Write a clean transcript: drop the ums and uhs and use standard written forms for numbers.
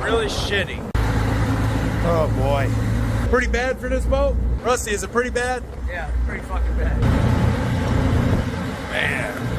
really shitty. Oh boy. Pretty bad for this boat? Rusty, is it pretty bad? Yeah, pretty fucking bad. Man.